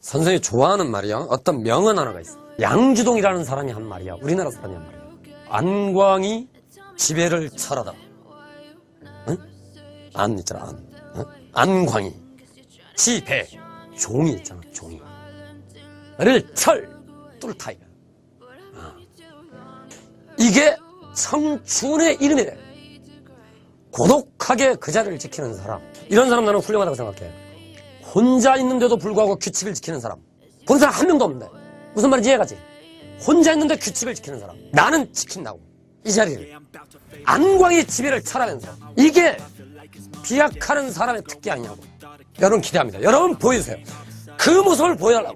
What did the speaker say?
선생님이 좋아하는 말이야. 어떤 명언 하나가 있어. 양주동이라는 사람이 한 말이야. 우리나라 사람이 한 말이야. 안광이 지배를 철하다. 응? 안 있잖아. 안. 응? 안광이 지배 종이 있잖아. 종이를 뚫다 이거. 이게 청춘의 이름이래. 고독하게 그 자리를 지키는 사람. 이런 사람 나는 훌륭하다고 생각해. 혼자 있는데도 불구하고 규칙을 지키는 사람. 본 사람 한 명도 없는데. 무슨 말인지 이해가지? 혼자 있는데 규칙을 지키는 사람. 나는 지킨다고. 이 자리를. 안광이 지배를 철하면서. 이게 비약하는 사람의 특기 아니냐고. 여러분 기대합니다. 여러분 보여주세요. 그 모습을 보여달라고.